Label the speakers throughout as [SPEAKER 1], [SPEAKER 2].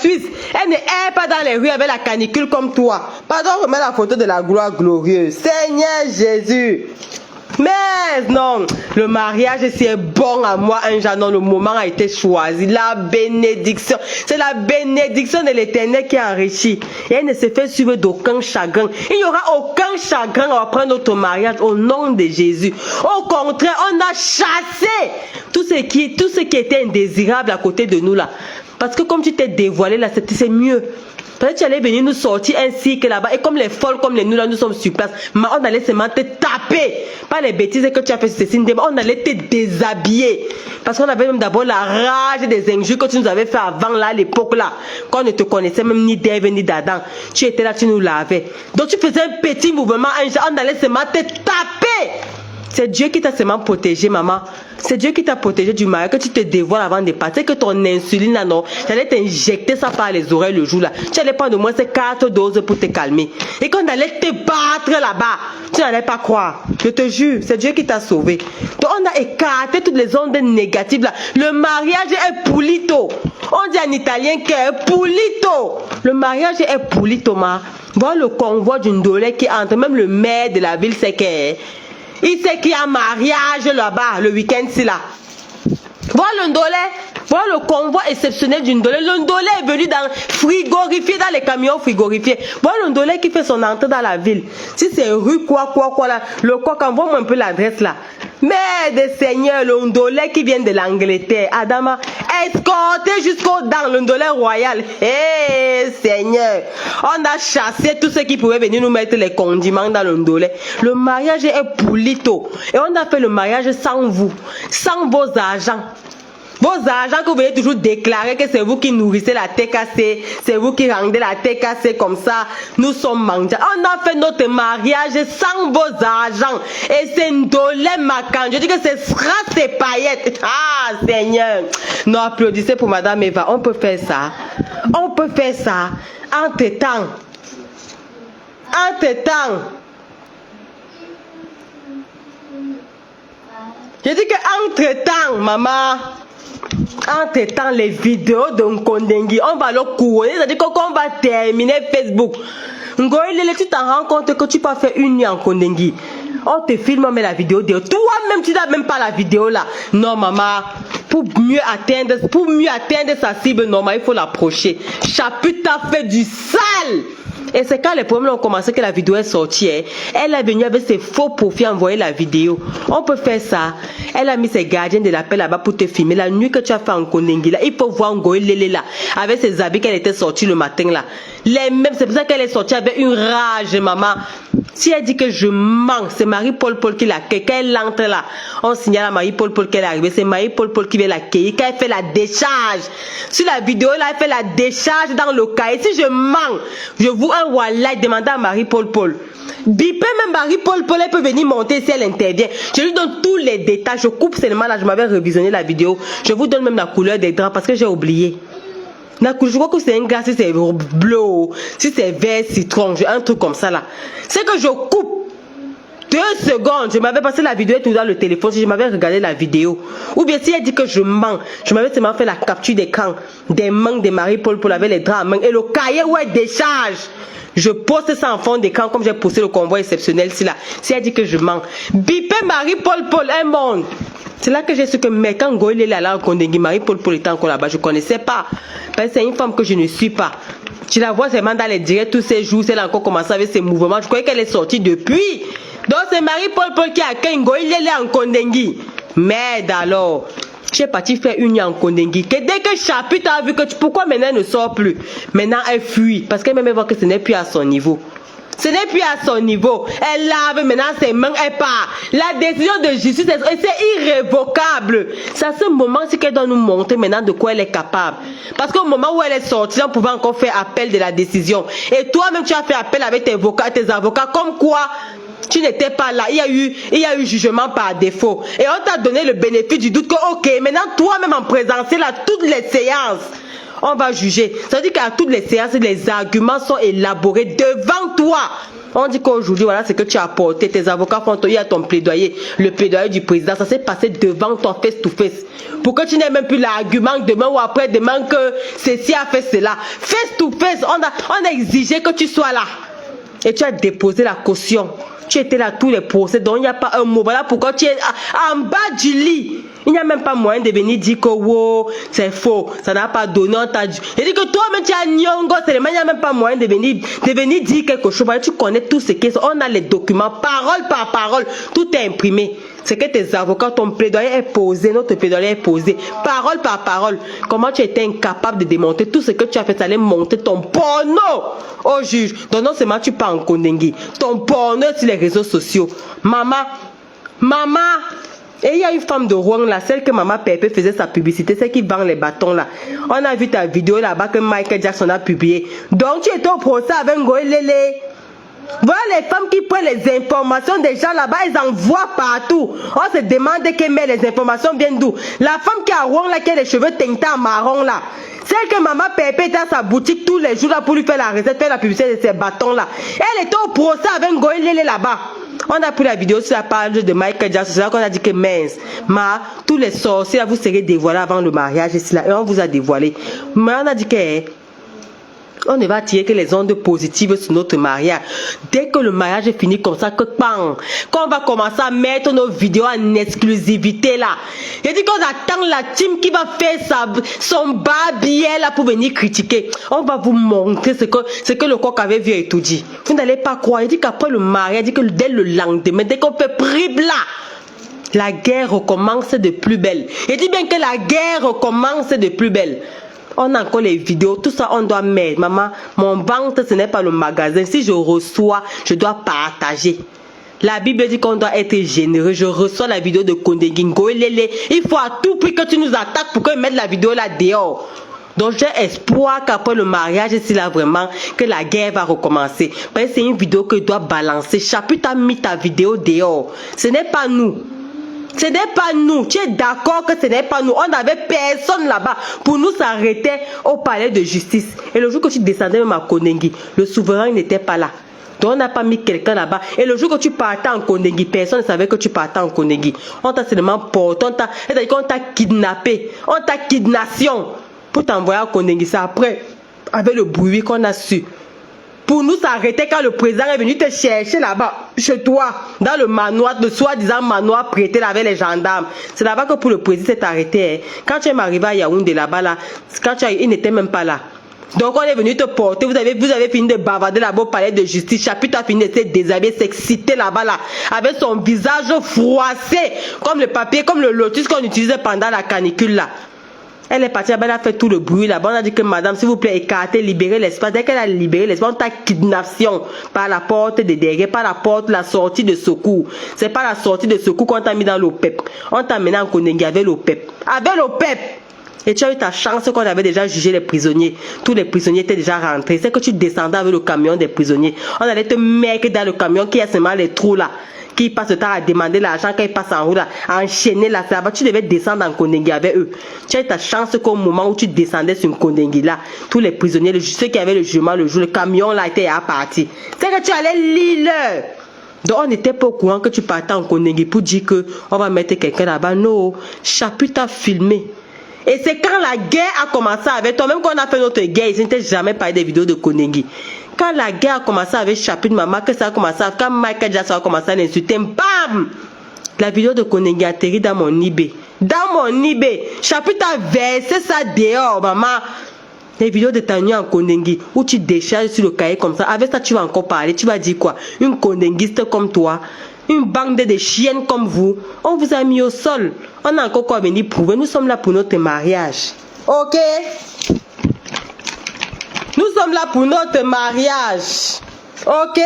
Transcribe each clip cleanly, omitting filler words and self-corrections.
[SPEAKER 1] Suisse. Elle ne est pas dans les rues avec la canicule comme toi. Pardon, remets la photo de la gloire glorieuse. Seigneur Jésus. Mais non, le mariage c'est bon à moi, un genre, non, le moment a été choisi, la bénédiction, c'est la bénédiction de l'Éternel qui enrichit, et elle ne se fait suivre d'aucun chagrin, il n'y aura aucun chagrin après notre mariage au nom de Jésus. Au contraire, on a chassé tout ce qui était indésirable à côté de nous là, parce que comme tu t'es dévoilé là, c'est mieux. Peut-être que tu allais venir nous sortir ainsi que là-bas. Et comme les folles, comme les nous là, nous sommes sur place. Mais on allait seulement te taper. Pas les bêtises que tu as fait sur Cécile. On allait te déshabiller. Parce qu'on avait même d'abord la rage des injures que tu nous avais fait avant là, à l'époque là. Quand on ne te connaissait même ni d'Ève ni d'Adam. Tu étais là, tu nous lavais. Donc tu faisais un petit mouvement. On allait seulement te taper. C'est Dieu qui t'a seulement protégé, maman. C'est Dieu qui t'a protégé du mal, que tu te dévoiles avant de partir, que ton insuline là, non, j'allais t'injecter ça par les oreilles le jour là. Tu allais prendre au moins ces 4 doses pour te calmer. Et quand on allait te battre là-bas, tu n'allais pas croire. Je te jure, c'est Dieu qui t'a sauvé. Donc on a écarté toutes les ondes négatives là. Le mariage est pulito. On dit en italien que est pulito. Le mariage est pulito, ma. Voir le convoi d'une dolée qui entre, même le maire de la ville sait que il sait qu'il y a un mariage là-bas, le week-end-ci là. Voir le Ndolé, voir le convoi exceptionnel du Ndolé. Le Ndolé est venu dans frigorifié, dans les camions frigorifiés. Voir le Ndolé qui fait son entrée dans la ville. Si c'est rue quoi là, le quoi, envoie-moi un peu l'adresse là. Mais des seigneurs, le Ndolé qui vient de l'Angleterre, Adama, escorté jusqu'au dans le Ndolé royal. Hé, Seigneur, on a chassé tous ceux qui pouvaient venir nous mettre les condiments dans le Ndolé. Le mariage est pulito. Et on a fait le mariage sans vous, sans vos agents. Vos agents que vous voyez toujours déclarer que c'est vous qui nourrissez la TKC, c'est vous qui rendez la TKC comme ça, nous sommes mendiants. On a fait notre mariage sans vos agents. Et c'est Ndolé Macan. Je dis que ce sera ces paillettes. Ah, Seigneur. Non, applaudissez pour Madame Eva. On peut faire ça. On peut faire ça. Entre-temps. Entre-temps. Je dis que entre-temps, maman. Entre-temps, les vidéos de Nkondengui, on va le couronner, c'est-à-dire qu'on va terminer Facebook. Ngoïlele, tu t'en rends compte que tu peux faire une nuit en Nkondengui. On te filme, on met la vidéo de toi-même, tu n'as même pas la vidéo là. Non, maman, pour mieux atteindre sa cible, normal, il faut l'approcher. Chapitre a fait du sale. Et c'est quand les problèmes ont commencé que la vidéo est sortie. Hein. Elle est venue avec ses faux profils envoyer la vidéo. On peut faire ça. Elle a mis ses gardiens de l'appel là-bas pour te filmer. La nuit que tu as fait en Nkondengui là, il faut voir Ngoïlele là, avec ses habits qu'elle était sortie le matin là. Les mêmes, c'est pour ça qu'elle est sortie avec une rage, maman. Si elle dit que je mens, c'est Marie-Paul qui l'accueille. Quand elle entre là, on signale à Marie-Paul qu'elle est arrivée. C'est Marie-Paul qui vient l'accueillir. Quand elle fait la décharge, sur la vidéo là, elle fait la décharge dans le cahier. Si je mens, je vous envoie là, demandez à Marie-Paul. Bipé même Marie-Paul, elle peut venir monter si elle intervient. Je lui donne tous les détails. Je coupe seulement là, je m'avais revisionné la vidéo. Je vous donne même la couleur des draps parce que j'ai oublié. Je crois que c'est un gars, si c'est bleu, si c'est vert, citron, un truc comme ça là. C'est que je coupe 2 secondes. Je m'avais passé la vidéo et tout dans le téléphone si je m'avais regardé la vidéo. Ou bien si elle dit que je mens, je m'avais seulement fait la capture d'écran des mains de Marie-Paul avec les draps à main et le cahier où elle décharge. Je poste ça en fond d'écran comme j'ai posté le convoi exceptionnel si là. Si elle dit que je mens, bipé Marie-Paul, un monde. C'est là que j'ai su que mais quand Ngoïlele est là en Nkondengui, Marie-Paul était encore là-bas, je ne connaissais pas. Parce que c'est une femme que je ne suis pas. Tu la vois seulement dans les directs tous ces jours, elle a encore commencé avec ses mouvements. Je croyais qu'elle est sortie depuis. Donc c'est Marie-Paul qui accueille Ngoïlele en Nkondengui. Merde alors. J'ai parti faire une nuit en Nkondengui. Que dès que Chapitre a vu que pourquoi maintenant elle ne sort plus. Maintenant elle fuit. Parce qu'elle même voit que ce n'est plus à son niveau. Ce n'est plus à son niveau. Elle lave maintenant ses mains, elle part. La décision de justice, c'est irrévocable. C'est à ce moment-ci qu'elle doit nous montrer maintenant de quoi elle est capable. Parce qu'au moment où elle est sortie, on pouvait encore faire appel de la décision. Et toi-même, tu as fait appel avec tes avocats, comme quoi tu n'étais pas là. Il y a eu jugement par défaut. Et on t'a donné le bénéfice du doute que, ok, maintenant toi-même en présentiel à toutes les séances, on va juger. Ça veut dire qu'à toutes les séances, les arguments sont élaborés devant toi. On dit qu'aujourd'hui, voilà ce que tu as apporté. Tes avocats font ton plaidoyer. Le plaidoyer du président, ça s'est passé devant toi, face to face. Pour que tu n'aies même plus l'argument demain ou après-demain que ceci a fait cela. Face to face, on a exigé que tu sois là. Et tu as déposé la caution. Tu étais là tous les procès, donc il n'y a pas un mot. Voilà pourquoi tu es en bas du lit. Il n'y a même pas moyen de venir dire que wow, c'est faux, ça n'a pas donné. Il dit que toi-même tu as nyongo, il n'y a même pas moyen de venir dire quelque chose. Voilà, tu connais tout ce qui est. On a les documents, parole par parole, tout est imprimé. C'est que tes avocats, ton plaidoyer est posé, notre plaidoyer est posé, parole par parole. Comment tu étais incapable de démonter tout ce que tu as fait, ça allait monter ton porno au juge. Donc non seulement tu pars en Kondengi, ton porno sur les réseaux sociaux. Maman. Et il y a une femme de Rouen là, celle que Maman Pepe faisait sa publicité, celle qui vend les bâtons là. On a vu ta vidéo là-bas que Michael Jackson a publié. Donc tu étais au procès avec Ngoé Lélé. Voilà les femmes qui prennent les informations des gens là-bas, elles envoient partout. On se demande mais les informations viennent d'où? La femme qui a Rouen là, qui a les cheveux teintés en marron là. Celle que Maman Pepe était à sa boutique tous les jours là pour lui faire la recette, faire la publicité de ces bâtons là. Elle était au procès avec Ngoé Lélé là-bas. On a pris la vidéo sur la page de Michael Jackson. C'est là qu'on a dit que mince, tous les sorciers là, vous serez dévoilés avant le mariage et on vous a dévoilé. Mais on a dit que on ne va tirer que les ondes positives sur notre mariage. Dès que le mariage est fini comme ça, quand on va commencer à mettre nos vidéos en exclusivité là. Il dit qu'on attend la team qui va faire son babier là pour venir critiquer. On va vous montrer ce que le coq avait vu et tout dit. Vous n'allez pas croire. Il dit qu'après le mariage, il dit que dès le lendemain, dès qu'on fait prive là, la guerre recommence de plus belle. Il dit bien que la guerre recommence de plus belle. On a encore les vidéos, tout ça on doit mettre. Maman, mon ventre ce n'est pas le magasin. Si je reçois, je dois partager. La Bible dit qu'on doit être généreux. Je reçois la vidéo de Kondengi Ngoé Lélé. Il faut à tout prix que tu nous attaques pour que mettre la vidéo là dehors. Donc j'ai espoir qu'après le mariage, c'est là vraiment que la guerre va recommencer. Parce que c'est une vidéo que je dois balancer. Chapitre a mis ta vidéo dehors. Ce n'est pas nous. Ce n'est pas nous. Tu es d'accord que ce n'est pas nous. On n'avait personne là-bas pour nous s'arrêter au palais de justice. Et le jour que tu descendais même à Kondengi, le souverain n'était pas là. Donc on n'a pas mis quelqu'un là-bas. Et le jour que tu partais en Kondengi, personne ne savait que tu partais en Kondengi. On t'a seulement porté, on t'a kidnappé. On t'a kidnation pour t'envoyer à Kondengi. C'est après, avec le bruit qu'on a su. Pour nous s'arrêter quand le président est venu te chercher là-bas, chez toi, dans le manoir, le soi-disant manoir prêté là avec les gendarmes. C'est là-bas que pour le président s'est arrêté. Hein. Quand tu es arrivé à Yaoundé là-bas, là, il n'était même pas là. Donc on est venu te porter, vous avez fini de bavarder là-bas au palais de justice. Chapitre a fini de se déshabiller, s'exciter là-bas là, avec son visage froissé, comme le papier, comme le lotus qu'on utilisait pendant la canicule là. Elle est partie, elle a fait tout le bruit là-bas. On a dit que madame, s'il vous plaît, écartez, libérez l'espace. Dès qu'elle a libéré l'espace, on t'a kidnaption par la porte de derrière, par la porte de la sortie de secours. C'est pas la sortie de secours qu'on t'a mis dans l'OPEP. On t'a mené en Kondengi avec l'OPEP. Avec l'OPEP! Et tu as eu ta chance qu'on avait déjà jugé les prisonniers. Tous les prisonniers étaient déjà rentrés. C'est que tu descendais avec le camion des prisonniers. On allait te mettre dans le camion qui a seulement les trous là. Qui passe le temps à demander l'argent quand il passe en route là, à enchaîner là, là-bas. Tu devais descendre en Kondengi avec eux. Tu as eu ta chance qu'au moment où tu descendais sur une Kondengi là, tous les prisonniers, ceux qui avaient le jugement le jour, le camion là était à partir. C'est que tu allais lire. Donc on n'était pas au courant que tu partais en Kondengi pour dire que on va mettre quelqu'un là-bas. Non, Chapitre a filmé. Et c'est quand la guerre a commencé avec toi, même quand on a fait notre guerre, ils n'étaient jamais parlé des vidéos de Kondengi. Quand la guerre a commencé avec Chapitre Maman, que ça a commencé, quand Michael Jackson a commencé à l'insulter, bam! La vidéo de Kondengi a atterri dans mon eBay. Dans mon eBay. Chapitre a versé ça dehors, maman. Les vidéos de ta nuit en Kondengi, où tu décharges sur le cahier comme ça. Avec ça, tu vas encore parler. Tu vas dire quoi? Une Kondenguiste comme toi, une bande de chiennes comme vous, on vous a mis au sol. On a encore quoi venir prouver. Nous sommes là pour notre mariage. Ok? Nous sommes là pour notre mariage. Ok?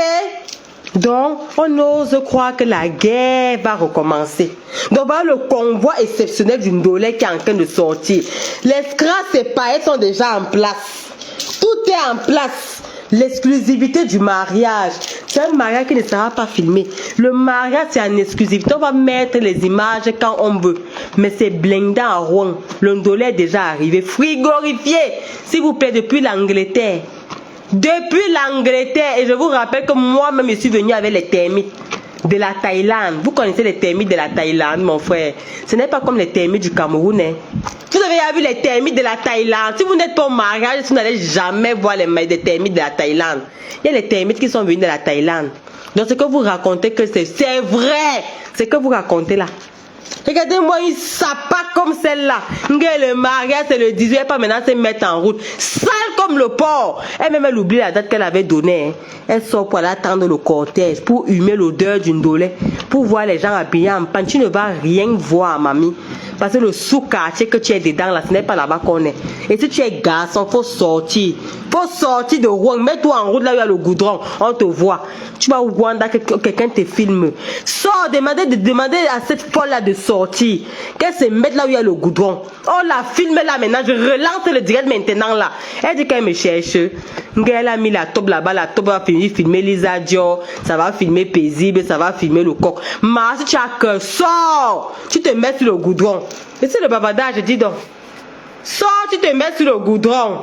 [SPEAKER 1] Donc, on ose croire que la guerre va recommencer. Donc, voilà le convoi exceptionnel d'une Ndolé qui est en train de sortir. Les scraps et paillettes sont déjà en place. Tout est en place. L'exclusivité du mariage. C'est un mariage qui ne sera pas filmé. Le mariage, c'est en exclusivité. On va mettre les images quand on veut. Mais c'est blindé en Rouen. Le ndolé est déjà arrivé. Frigorifié, s'il vous plaît, depuis l'Angleterre. Depuis l'Angleterre. Et je vous rappelle que moi-même, je suis venu avec les termites de la Thaïlande. Vous connaissez les termites de la Thaïlande, mon frère. Ce n'est pas comme les termites du Cameroun. Hein. Vous avez vu les termites de la Thaïlande. Si vous n'êtes pas au mariage, vous n'allez jamais voir les termites de la Thaïlande. Il y a les termites qui sont venus de la Thaïlande. Donc ce que vous racontez, que c'est vrai. Ce que vous racontez là. Regardez-moi une sapa comme celle-là. Le mariage, c'est le 18, pas maintenant se mettre en route. Sale comme le porc. Elle-même, elle oublie la date qu'elle avait donnée. Hein. Elle sort pour aller attendre le cortège, pour humer l'odeur d'une dolée, pour voir les gens habillés en pan. Tu ne vas rien voir, mamie. Parce que le sous-quartier que tu es dedans, là, ce n'est pas là-bas qu'on est. Et si tu es garçon, faut sortir. Faut sortir de Rouen. Mets-toi en route là où il y a le goudron. On te voit. Tu vas au Rwanda, quelqu'un te filme. Sors, demander à cette folle-là de sortir. Qu'elle se mette là où il y a le goudron. On la filme là maintenant. Je relance le direct maintenant là. Elle dit qu'elle me cherche. Elle a mis la top là-bas. La top va filmer Lisa Dior. Ça va filmer Paisible. Ça va filmer le coq. Mais si tu as que sors, tu te mets sur le goudron. Et c'est le bavardage, je dis donc. Sors, tu te mets sur le goudron.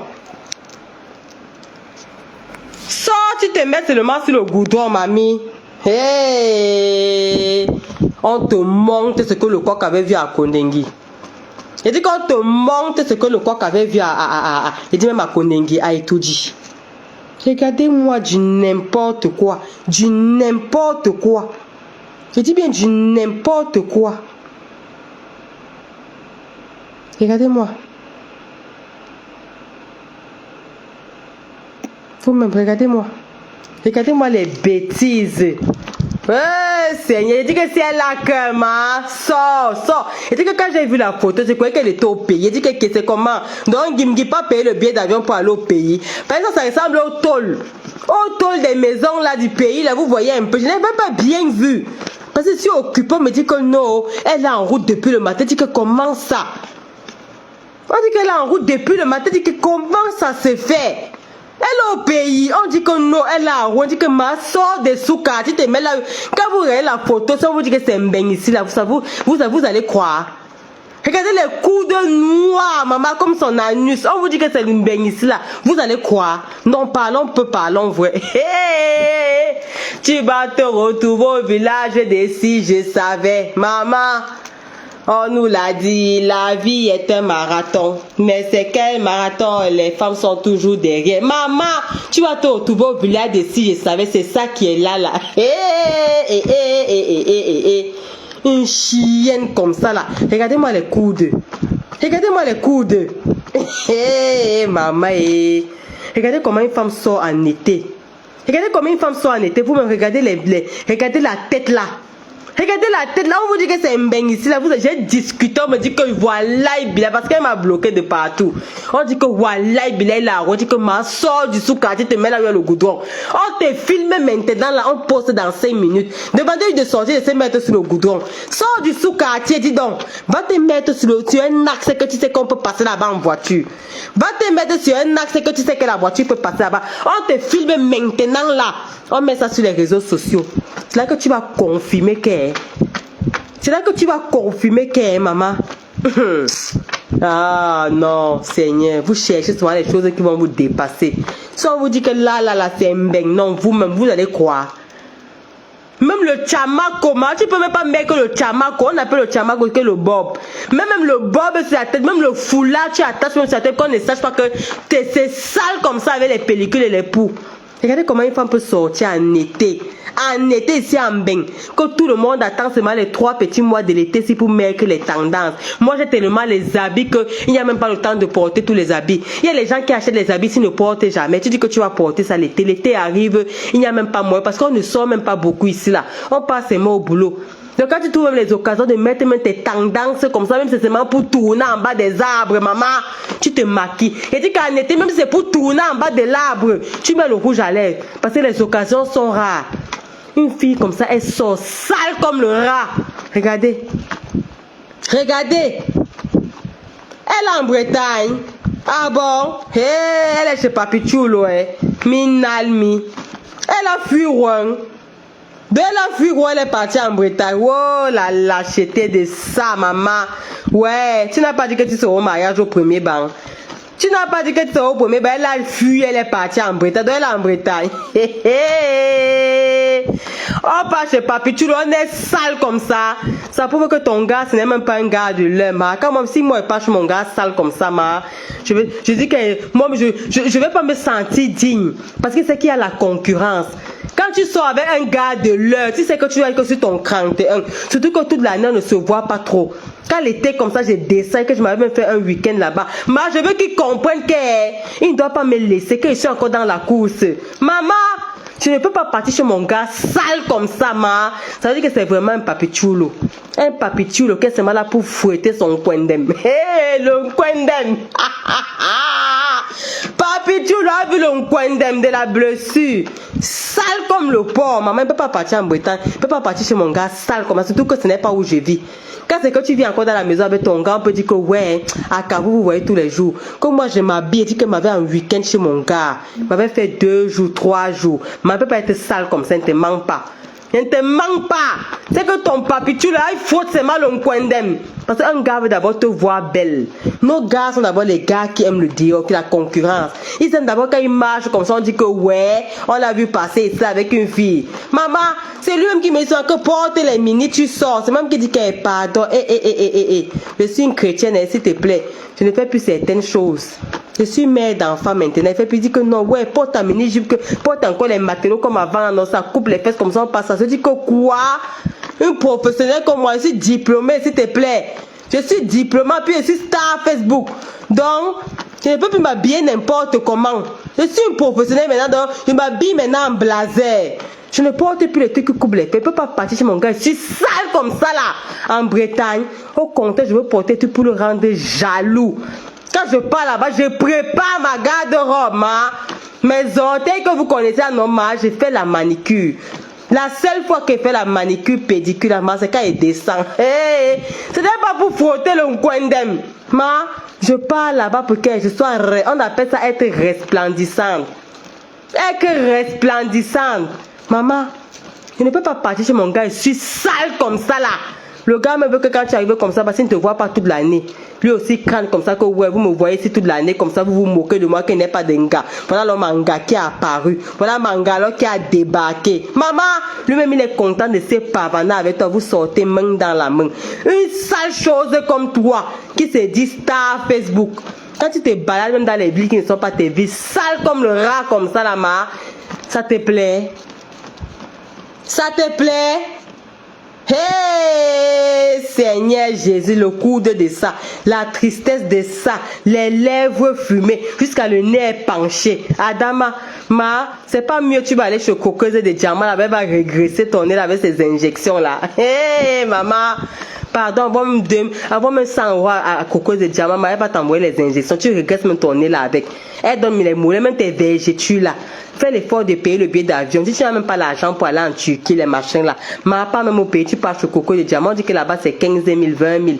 [SPEAKER 1] Sors, tu te mets seulement sur le goudron, mamie. Hey! On te montre ce que le coq avait vu à Kondengi. Il dit qu'on te montre ce que le coq avait vu il dit même à Kondengi, à Etoudi. Regardez-moi du n'importe quoi. Du n'importe quoi. Je dis bien du n'importe quoi. Regardez-moi. Vous-même, regardez-moi. Regardez-moi les bêtises. Seigneur, il dit que si elle a que ma, sors. Il dit que quand j'ai vu la photo, je croyais qu'elle était au pays. Il dit que c'est comment. Donc, il ne me pas payer le billet d'avion pour aller au pays. Par exemple, ça ressemble au tôle. Au tôle des maisons là du pays, là, vous voyez un peu. Je n'ai même pas bien vu. Parce que si occupant me dit que non, elle est en route depuis le matin. Il dit que comment ça? On dit qu'elle est en route depuis le matin. Il dit que comment ça se fait? Elle est au pays, on dit que non, elle est en route, on dit que ma sort des sous-quartiers, tu te mets là, quand vous regardez la photo, ça vous dit que c'est un bain ici, là, vous allez croire. Regardez les coudes noirs, maman, comme son anus, on vous dit que c'est une bain ici, là, vous allez croire. Non, parlons vrai. Hey, tu vas te retrouver au village d'ici, je savais, maman. On nous l'a dit, la vie est un marathon. Mais c'est quel marathon? Les femmes sont toujours derrière. Maman, tu vas te retrouver au village d'ici, je savais, c'est ça qui est là. Une chienne comme ça, là. Regardez-moi les coudes. Regardez-moi les coudes. Maman, regardez comment une femme sort en été. Regardez comment une femme sort en été. Vous me regardez regardez la tête là. Regardez la tête, là on vous dit que c'est un bain ici, là j'ai discuté, on me dit que voilà, parce qu'elle m'a bloqué de partout. On dit que voilà, on dit que ma sort du sous-quartier, te met là où il y a le goudron. On te filme maintenant, là, on poste dans 5 minutes. Demandez-lui de sortir, de se mettre sur le goudron. Sors du sous-quartier, dis donc. Va te mettre sur un axe que tu sais qu'on peut passer là-bas en voiture. Va te mettre sur un axe que tu sais que la voiture peut passer là-bas. On te filme maintenant, là. On met ça sur les réseaux sociaux. C'est là que tu vas confirmer qu'elle. C'est là que tu vas confirmer qu'elle, maman. Ah non, Seigneur, vous cherchez souvent les choses qui vont vous dépasser. Si on vous dit que là, c'est un bang, non, vous-même, vous allez croire. Même le chamako, tu peux même pas mettre le chamako, on appelle le chamako que le bob. Même le bob sur la tête, même le foulard, tu attaches même sur la tête, qu'on ne sache pas que c'est sale comme ça avec les pellicules et les poux. Regardez comment une femme peut sortir en été. En été ici en bain. Que tout le monde attend seulement les 3 petits mois de l'été si pour mettre les tendances. Moi j'ai tellement les habits qu'il n'y a même pas le temps de porter tous les habits. Il y a les gens qui achètent les habits s'ils ne portent jamais. Tu dis que tu vas porter ça l'été. L'été arrive, il n'y a même pas moyen parce qu'on ne sort même pas beaucoup ici là. On passe seulement au boulot. Donc quand tu trouves les occasions de mettre même tes tendances comme ça, même si c'est seulement pour tourner en bas des arbres, maman, tu te maquilles. Et dis qu'en été, même si c'est pour tourner en bas de l'arbre, tu mets le rouge à lèvres. Parce que les occasions sont rares. Une fille comme ça, elle sort sale comme le rat. Regardez. Regardez. Elle est en Bretagne. Ah bon? Hey, elle est chez Papi Chulo, Minalmi. Elle a fui Rouen. De la fille où elle est partie en Bretagne. Oh, la lâcheté de ça, maman. Ouais, tu n'as pas dit que tu seras au mariage au premier banc. Tu n'as pas dit que tu seras au premier banc. Elle a fui, elle est partie en Bretagne. Donc elle est en Bretagne. Oh, pas chez Papi, tu on est sale comme ça. Ça prouve que ton gars, ce n'est même pas un gars de l'heure, ma. Quand même, si moi, je pas chez mon gars sale comme ça, ma, je dis que moi, je vais pas me sentir digne. Parce que c'est qu'il y a la concurrence. Quand tu sors avec un gars de l'heure, tu sais que tu vas être sur ton 31. Surtout que toute l'année, on ne se voit pas trop. Quand l'été comme ça, je descends et que je m'avais même fait un week-end là-bas. Mais je veux qu'ils comprennent qu'il ne doit pas me laisser, que je suis encore dans la course. Maman! Je ne peux pas partir chez mon gars sale comme ça, ma. Ça veut dire que c'est vraiment un papichulo. Un papichulo qui est seulement là pour fouetter son kwendem. Hé, le kwendem. Papichulo a vu le kwendem de la blessure. Sale comme le porc. Maman ne peut pas partir en Bretagne. Ne peut pas partir chez mon gars sale comme ça. Surtout que ce n'est pas où je vis. Quand c'est que tu vis encore dans la maison avec ton gars, on peut dire que ouais, à Cabo, vous voyez tous les jours. Comme moi, je m'habille, je dis que je m'avais un week-end chez mon gars. Je m'avais fait 2 jours, 3 jours. Mais on ne peut pas être sale comme ça, ne te manque pas. Ne te manque pas. C'est que ton papi, tu l'as, il faut seulement le kwendem. Parce qu'un gars veut d'abord te voir belle. Nos gars sont d'abord les gars qui aiment le dire, qui la concurrence. Ils aiment d'abord quand ils marchent comme ça, on dit que ouais, on l'a vu passer ça avec une fille. Maman, c'est lui-même qui me dit que porte les mini, tu sors. C'est même qui dit qu'elle pardon. Je suis une chrétienne, s'il te plaît. Je ne fais plus certaines choses. Je suis mère d'enfant maintenant. Elle fait plus dire que non, ouais, porte ta mini-jupe, porte encore les matériaux comme avant, non, ça coupe les fesses comme ça, on passe. Ça se dit que quoi? Une professionnelle comme moi, je suis diplômée, s'il te plaît. Je suis diplômée, puis je suis star Facebook. Donc, je ne peux plus m'habiller n'importe comment. Je suis une professionnelle maintenant, donc je m'habille maintenant en blazer. Je ne porte plus les trucs qui coupent les fesses. Je ne peux pas partir chez mon gars. Je suis sale comme ça là, en Bretagne. Au contraire, je veux porter tout pour le rendre jaloux. Quand je pars là-bas, je prépare ma garde-robe. Hein? Mes orteils que vous connaissez à normal, j'ai fait la manicure. La seule fois que j'ai fait la manicure pédicure, c'est quand il descend. Hey, ce n'est pas pour frotter le kwendem. Ma, je pars là-bas pour que je sois... On appelle ça être resplendissante. Être resplendissante. Maman, je ne peux pas partir chez mon gars, je suis sale comme ça là. Le gars me veut que quand tu arrives comme ça, parce qu'il ne te voit pas toute l'année. Lui aussi crâne comme ça que ouais, vous me voyez ici toute l'année, comme ça vous vous moquez de moi qui n'est pas d'un gars. Voilà le manga qui a apparu. Voilà le manga qui a débarqué. Maman, lui-même il est content de se pavaner avec toi. Vous sortez main dans la main. Une sale chose comme toi qui se dit star Facebook. Quand tu te balades même dans les villes qui ne sont pas tes villes, sale comme le rat comme ça là, ma. Ça te plaît? Ça te plaît? Hey Seigneur Jésus, le coude de ça, la tristesse de ça, les lèvres fumées, jusqu'à le nez penché. Adama, c'est pas mieux, tu vas aller chez Coqueuse de Diamant, elle va régresser ton nez avec ces injections là. Hey maman, pardon, avant même 100 € à Coqueuse de Diamant, elle va t'envoyer les injections, tu régresses même ton nez là avec. Elle donne les mollets, même tes végétus là. Fais l'effort de payer le billet d'avion. Si tu n'as même pas l'argent pour aller en Turquie, les machins là. Mais pas même au pays, tu pars sur Coco de Diamant, on dit que là-bas c'est 15 000, 20 000.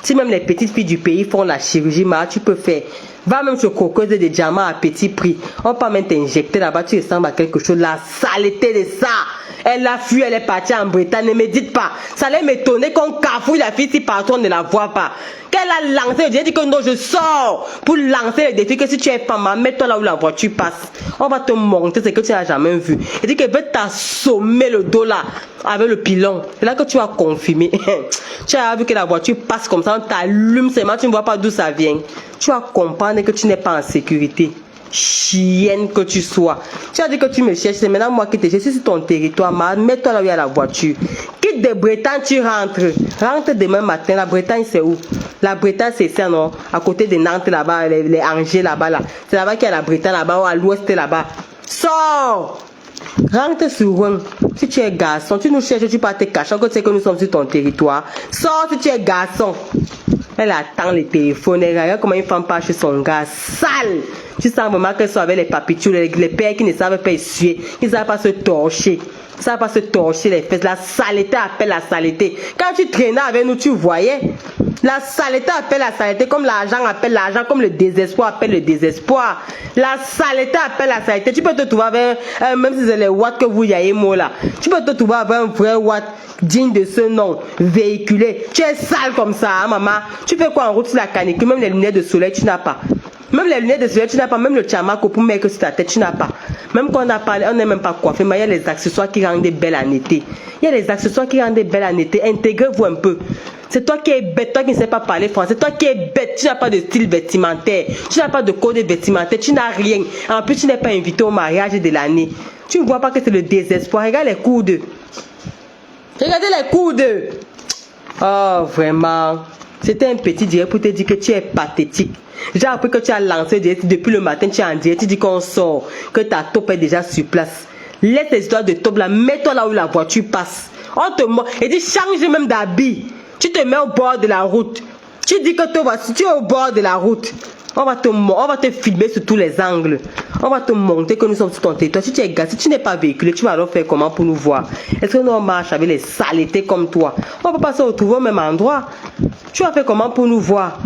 [SPEAKER 1] Si même les petites filles du pays font la chirurgie, tu peux faire. Va même sur Coco de Diamant à petit prix. On peut même t'injecter là-bas, tu ressembles à quelque chose. La saleté de ça. Elle a fui, elle est partie en Bretagne. Ne me dites pas. Ça allait m'étonner qu'on cafouille la fille si partout on ne la voit pas. Qu'elle a lancé le défi, dit que non, je sors pour lancer le défi que si tu es femme, mets-toi là où la voiture passe. On va te montrer ce que tu n'as jamais vu. Elle dit qu'elle veut t'assommer le dos là avec le pilon. C'est là que tu vas confirmer. Tu as vu que la voiture passe comme ça, on t'allume seulement, tu ne vois pas d'où ça vient. Tu vas comprendre que tu n'es pas en sécurité. Chienne que tu sois. Tu as dit que tu me cherches, c'est maintenant moi qui te cherche. Si c'est ton territoire, mets-toi là où il y a la voiture. Quitte de Bretagne, tu rentres. Rentre demain matin. La Bretagne, c'est où? La Bretagne, c'est ça, non? À côté de Nantes, là-bas, les Angers, là-bas, là. C'est là-bas qu'il y a la Bretagne, là-bas, ou à l'ouest, là-bas. Sors! Rentre sur Rouen. Si tu es garçon, tu nous cherches, tu pars te cacher, que tu sais que nous sommes sur ton territoire. Sors si tu es garçon. Elle attend le téléphone, elle regarde comment une femme part chez son gars sale. Tu sens vraiment qu'elles sont avec les papitous, les pères qui ne savent pas essuyer, qui ne savent pas se torcher. Ça va pas se torcher les fesses. La saleté appelle la saleté. Quand tu traînais avec nous, tu voyais. La saleté appelle la saleté, comme l'argent appelle l'argent, comme le désespoir appelle le désespoir. La saleté appelle la saleté. Tu peux te trouver avec, même si c'est les watts que vous y avez moi là, tu peux te trouver avec un vrai watt digne de ce nom, véhiculé. Tu es sale comme ça, hein, maman. Tu fais quoi en route sur la canicule? Même les lunettes de soleil, tu n'as pas. Même les lunettes de soleil, tu n'as pas. Même le chamako pour mettre sur ta tête, tu n'as pas. Même quand on a parlé, on n'est même pas coiffé, mais il y a les accessoires qui rendent belles en été. Il y a les accessoires qui rendent belles en été. Intégrez-vous un peu. C'est toi qui es bête, toi qui ne sais pas parler français. C'est toi qui es bête, tu n'as pas de style vestimentaire. Tu n'as pas de code vestimentaire, tu n'as rien. En plus, tu n'es pas invité au mariage de l'année. Tu ne vois pas que c'est le désespoir. Regarde les coudes. Regardez les coudes. Oh, vraiment. C'était un petit direct pour te dire que tu es pathétique. J'ai appris que tu as lancé direct depuis le matin, tu es en direct, tu dis qu'on sort, que ta taupe est déjà sur place. Laisse les histoires de taupe là, mets-toi là où la voiture passe. On te montre, et dis change même d'habit. Tu te mets au bord de la route. Tu dis que toi, si tu es au bord de la route, on va te filmer sur tous les angles. On va te montrer que nous sommes sur ton territoire. Si tu es gars, si tu n'es pas véhiculé, tu vas alors faire comment pour nous voir? Est-ce que nous marchons avec les saletés comme toi? On ne peut pas se retrouver au même endroit. Tu vas faire comment pour nous voir?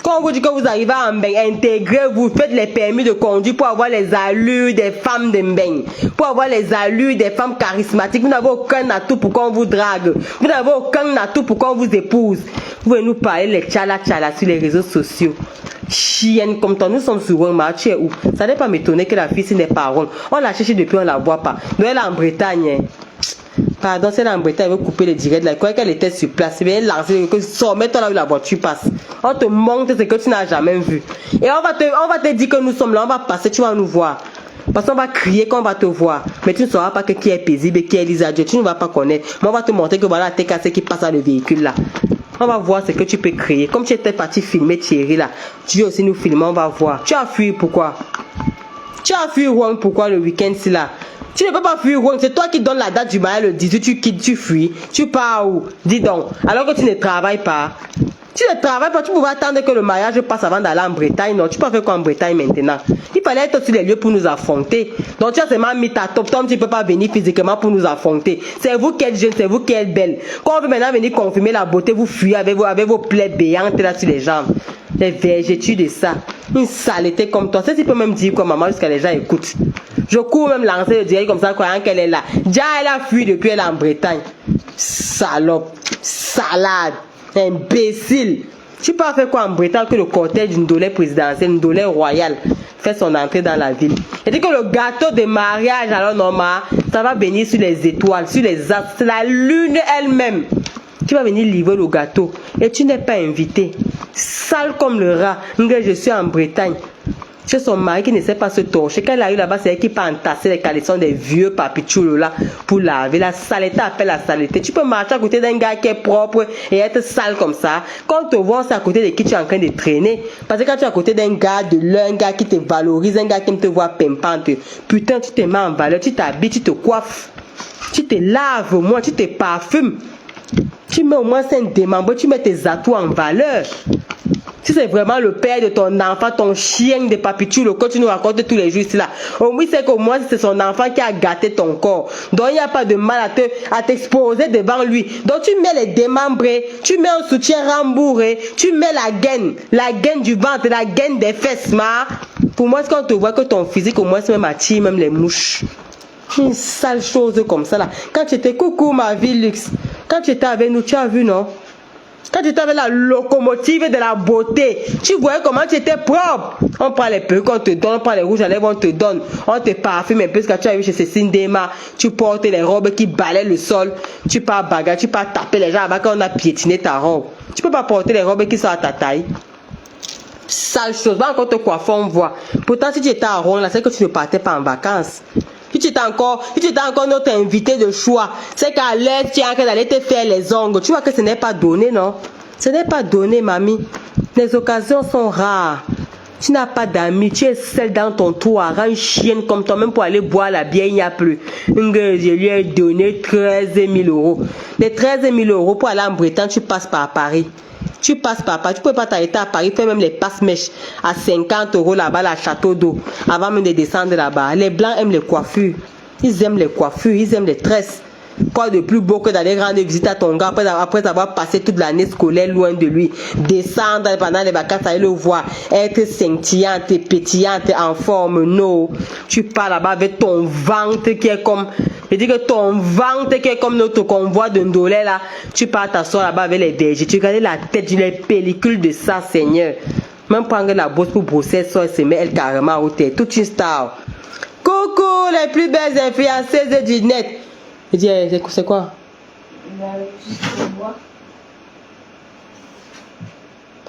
[SPEAKER 1] Quand on vous dit que vous arrivez à Mbeng, intégrez-vous, faites les permis de conduire pour avoir les allures des femmes de Mbeng, pour avoir les allures des femmes charismatiques. Vous n'avez aucun atout pour qu'on vous drague. Vous n'avez aucun atout pour qu'on vous épouse. Vous pouvez nous parler les tchala-tchala sur les réseaux sociaux. Chienne comme toi, nous sommes sur Roma, tu es où? Ça n'est pas m'étonner que la fille n'est pas ronde. On l'a cherché depuis, on ne la voit pas. Nous, elle est en Bretagne. Hein. Pardon, c'est en Bretagne, elle veut couper le direct là. Quoi qu'elle était sur place, elle lancer que sors, mets-toi là où la voiture passe. On te montre ce que tu n'as jamais vu. Et on va te dire que nous sommes là, on va passer, tu vas nous voir. Parce qu'on va crier qu'on va te voir. Mais tu ne sauras pas que qui est paisible et qui est Lisa Dieu. Tu ne vas pas connaître. Mais on va te montrer que voilà tes cassés qui passent dans le véhicule là. On va voir ce que tu peux créer. Comme tu étais parti filmer Thierry là, tu veux aussi nous filmer, on va voir. Tu as fui pourquoi? Tu as fui Rouen pourquoi le week-end-ci là? Tu ne peux pas fuir Rouen, c'est toi qui donnes la date du mariage le 18, tu quittes, tu fuis. Tu pars où? Dis donc. Alors que tu ne travailles pas. Tu ne travailles pas, tu pouvais attendre que le mariage passe avant d'aller en Bretagne. Non, tu peux faire quoi en Bretagne maintenant? Il fallait être sur les lieux pour nous affronter. Donc tu as seulement mis ta top, toi tu ne peux pas venir physiquement pour nous affronter. C'est vous qui êtes jeune, c'est vous qui êtes belle. Quand on veut maintenant venir confirmer la beauté, vous fuyez avec vos plaies béantes là sur les jambes. Les vergetures de ça. Une saleté comme toi. C'est tu peux même dire quoi maman jusqu'à les gens écoutent. Je cours même lancer le direct comme ça croyant qu'elle est là. Déjà elle a fui depuis elle est en Bretagne. Salope. Salade. Imbécile. Tu peux faire quoi en Bretagne que le cortège d'une dolée présidentielle, une dolée royale fait son entrée dans la ville. Et dit que le gâteau de mariage alors normal, ça va venir sur les étoiles, sur les astres, c'est la lune elle-même. Tu vas venir livrer le gâteau et tu n'es pas invité. Sale comme le rat. Je suis en Bretagne. J'ai son mari qui ne sait pas se torcher. Quand elle arrive là-bas, c'est elle qui peut entasser les caleçons des vieux papichoulos là pour laver. La saleté appelle la saleté. Tu peux marcher à côté d'un gars qui est propre et être sale comme ça. Quand on te voit, c'est à côté de qui tu es en train de traîner. Parce que quand tu es à côté d'un gars de l'un, un gars qui te valorise, un gars qui te voit pimpante, putain, tu te mets en valeur, tu t'habilles, tu te coiffes, tu te laves au moins, tu te parfumes. Tu mets au moins 5 démembrés, tu mets tes atouts en valeur. Si c'est vraiment le père de ton enfant, ton chien de papichulo que tu nous racontes tous les jours ici là. Au moins c'est qu'au moins c'est son enfant qui a gâté ton corps. Donc il n'y a pas de mal à t'exposer devant lui. Donc tu mets les démembrés, tu mets un soutien rembourré, tu mets la gaine du ventre, la gaine des fesses. Pour moi c'est quand on te voit que ton physique au moins c'est même attire même les mouches. Une sale chose comme ça là. Quand tu étais coucou ma vie luxe. Quand tu étais avec nous, tu as vu non? Quand tu étais avec la locomotive de la beauté, tu voyais comment tu étais propre. On prend les perruques qu'on te donne, on prend les rouges à lèvres, on te donne. On te parfume un peu ce que tu as vu chez Cécile Dema. Tu portes les robes qui balaient le sol. Tu pars bagarre, tu pars taper les gens avant qu'on a piétiné ta robe. Tu peux pas porter les robes qui sont à ta taille. Sale chose, va encore te coiffer, on voit. Pourtant, si tu étais à Rouen, là, c'est que tu ne partais pas en vacances. Si tu étais encore notre invité de choix, c'est qu'à l'aide, tu es en train d'aller te faire les ongles. Tu vois que ce n'est pas donné, non? Ce n'est pas donné, mamie. Les occasions sont rares. Tu n'as pas d'amis, tu es seule dans ton tour, une chienne comme toi, même pour aller boire la bière, il n'y a plus. Je lui ai donné 13 000 euros. Les 13 000 euros pour aller en Bretagne, tu passes par Paris. Tu passes par Paris. Tu peux pas t'arrêter à Paris. Fais même les passe-mèches à 50 € là-bas, la Château d'eau. Avant même de descendre là-bas. Les Blancs aiment les coiffures. Ils aiment les coiffures. Ils aiment les tresses. Quoi de plus beau que d'aller rendre visite à ton gars après avoir passé toute l'année scolaire loin de lui. Descendre pendant les vacances, aller le voir. Être scintillante et pétillante en forme. Non. Tu pars là-bas avec ton ventre qui est comme... Je dis que ton ventre qui est comme notre convoi de Ndolé là. Tu pars t'asseoir là-bas avec les bergers. Tu regardes la tête d'une pellicule de ça, Seigneur. Même prendre la bosse pour brosser ça et se met elle carrément au tête. Toute une star. Coucou les plus belles influenceuses du net. Je dis, c'est quoi?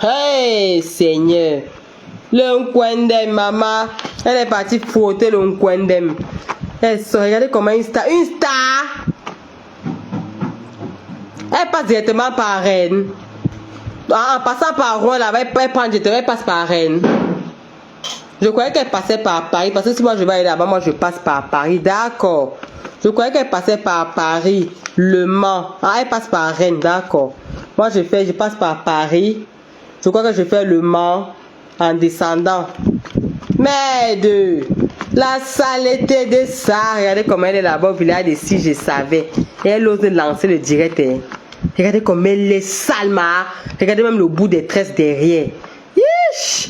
[SPEAKER 1] Hey, Seigneur. Le Nkwendem, maman. Elle est partie frotter le Nkwendem. Regardez comment une star. Une star! Elle passe directement par Rennes. En passant par Rouen, là-bas, elle prend directement, elle passe par Rennes. Je croyais qu'elle passait par Paris. Parce que si moi je vais aller là-bas, moi je passe par Paris. D'accord. Je croyais qu'elle passait par Paris, Le Mans. Ah, elle passe par Rennes, d'accord. Moi, je passe par Paris. Je crois que je fais Le Mans en descendant. Merde! La saleté de ça. Regardez comment elle est là-bas au village de si je savais. Et elle ose lancer le direct. Hein. Regardez comme elle est sale, ma. Regardez même le bout des tresses derrière. Yish!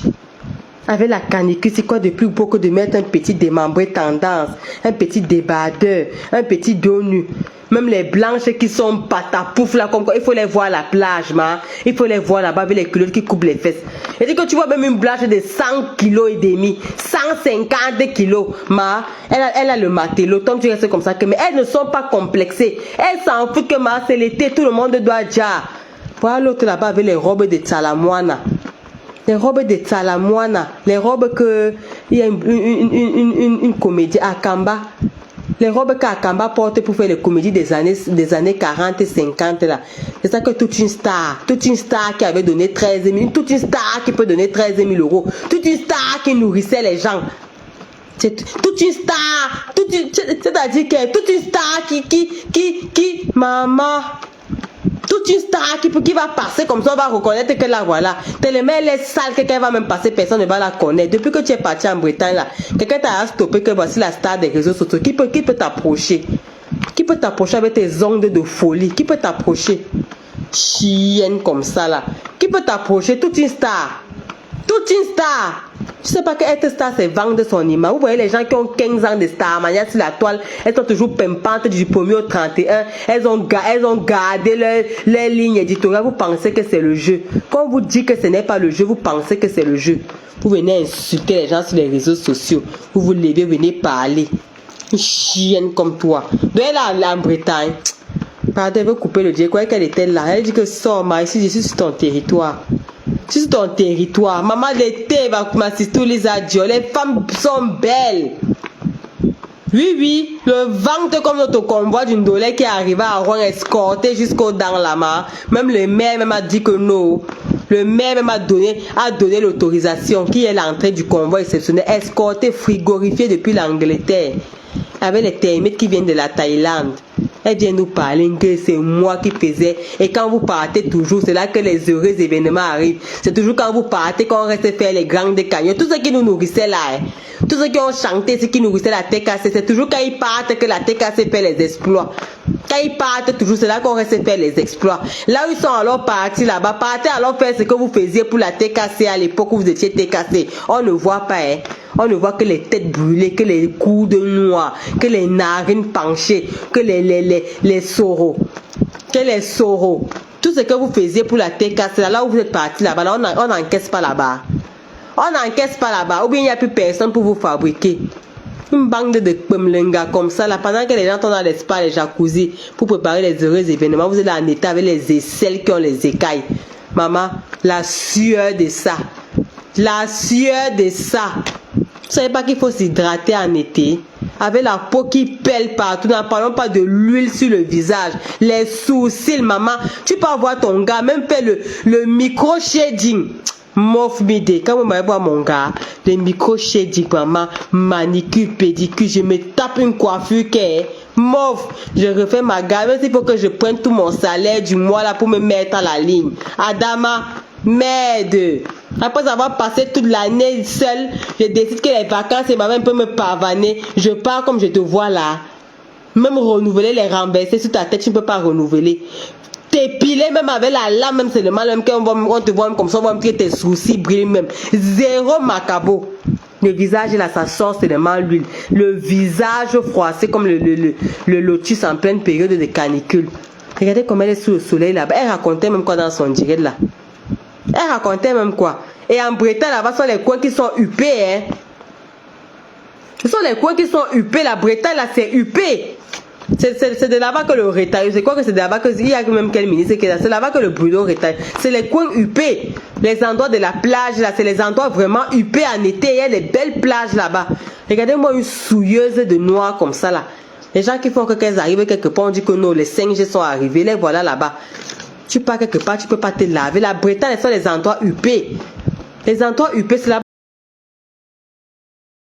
[SPEAKER 1] Avec la canicule, c'est quoi de plus beau que de mettre un petit démembré tendance, un petit débardeur, un petit dos nu. Même les blanches qui sont patapouf là, comme quoi, il faut les voir à la plage, ma. Il faut les voir là-bas avec les culottes qui coupent les fesses. Et dit que tu vois même une blanche de 100 kilos et demi, 150 kilos, ma. Elle a le matelot, comme tu restes comme ça, mais elles ne sont pas complexées. Elles s'en foutent que ma, c'est l'été, tout le monde doit déjà. Voilà l'autre là-bas avec les robes de Tsalamoana. Les robes de Tsalamoana, les robes que il y a une comédie à Kamba. Les robes qu'Akamba porte pour faire les comédies des années 40 et 50 là. C'est ça que toute une star qui avait donné 13 000, toute une star qui peut donner 13 000 €, toute une star qui nourrissait les gens. Toute une star, c'est-à-dire que toute une star qui, maman. Toute une star qui va passer comme ça, on va reconnaître que la voilà. Tellement elle est sale que quand elle va même passer, personne ne va la connaître. Depuis que tu es parti en Bretagne là, quelqu'un t'a stoppé que voici la star des réseaux sociaux. Qui peut t'approcher? Qui peut t'approcher avec tes ongles de folie? Qui peut t'approcher? Chienne comme ça là. Qui peut t'approcher? Toute une star. Toute une star. Tu sais pas que être star c'est vendre son image. Vous voyez les gens qui ont 15 ans de star mania sur la toile, elles sont toujours pimpantes du 1er au 31. Elles ont gardé leur ligne éditoriale. Vous pensez que c'est le jeu. Quand on vous dit que ce n'est pas le jeu, vous pensez que c'est le jeu. Vous venez insulter les gens sur les réseaux sociaux. Vous vous levez, venez parler. Une chienne comme toi. Donc elle est en Bretagne. Pardon, elle veut couper le dieu. Je croyais qu'elle était là. Elle dit que sors, ma, ici, je suis sur ton territoire. Sur ton territoire. Maman, l'été va m'assister les adieux. Les femmes sont belles. Oui, le ventre comme notre convoi d'une dolée qui est arrivé à Rouen escorté jusqu'au dans la main. Même le maire même a dit que non. Le maire même a donné l'autorisation qui est l'entrée du convoi exceptionnel, escorté, frigorifié depuis l'Angleterre. Avec les termites qui viennent de la Thaïlande. Elle vient nous parler que c'est moi qui faisais. Et quand vous partez toujours, c'est là que les heureux événements arrivent. C'est toujours quand vous partez qu'on reste faire les grandes cagnottes. Tout ce qui nous nourrissait là, hein. Tous ceux qui ont chanté, ce qui nourrissait la TKC, c'est toujours quand ils partent que la TKC fait les exploits. Quand ils partent toujours, c'est là qu'on reste faire les exploits. Là où ils sont alors partis là-bas, partez alors faire ce que vous faisiez pour la TKC à l'époque où vous étiez TKC. On ne voit pas, hein. On ne voit que les têtes brûlées, que les coudes noirs, que les narines penchées, que les soraux. Que les soraux. Tout ce que vous faisiez pour la TKC, là où vous êtes partis là-bas, là, on n'encaisse pas là-bas. On n'encaisse pas là-bas. Ou bien il n'y a plus personne pour vous fabriquer. Une bande de pemlenga comme ça, là, pendant que les gens sont dans les spas, les jacuzzi, pour préparer les heureux événements, vous êtes en état avec les aisselles qui ont les écailles. Maman, la sueur de ça. La sueur de ça. Vous savez pas qu'il faut s'hydrater en été? Avec la peau qui pèle partout, n'en parlons pas de l'huile sur le visage, les sourcils, maman. Tu peux avoir ton gars, même faire le micro-shading. Mauve midi, quand vous m'avez voir mon gars, les micros chez Digmama, manicure, pédicure, je me tape une coiffure qui est mauve. Je refais ma gamme, il faut que je prenne tout mon salaire du mois là pour me mettre à la ligne. Adama, merde. Après avoir passé toute l'année seule, je décide que les vacances et ma mère peut me pavaner. Je pars comme je te vois là. Même renouveler les rembourser sur ta tête, tu ne peux pas renouveler. T'épiler même avec la lame, même c'est le mal, même qu'on te voit même comme ça, on va me dire tes sourcils brillent même. Zéro macabo. Le visage là, ça sort seulement l'huile. Le visage froissé comme le lotus en pleine période de canicule. Regardez comment elle est sous le soleil là-bas. Elle racontait même quoi dans son direct là. Elle racontait même quoi. Et en Bretagne là-bas, ce sont les coins qui sont huppés. Hein. Ce sont les coins qui sont huppés. La Bretagne là, c'est huppé. C'est de là-bas que le rétaille. Je crois que c'est de là-bas que il y a même quel ministre qui est là. C'est là-bas que le brûlot rétaille. C'est les coins huppés. Les endroits de la plage là, c'est les endroits vraiment huppés en été. Il y a des belles plages là-bas. Regardez-moi une souilleuse de noix comme ça là. Les gens qui font que qu'elles arrivent quelque part, on dit que non, les 5G sont arrivés. Les voilà là-bas. Tu pars quelque part, tu peux pas te laver. La Bretagne, ce sont les endroits huppés. Les endroits huppés, c'est là.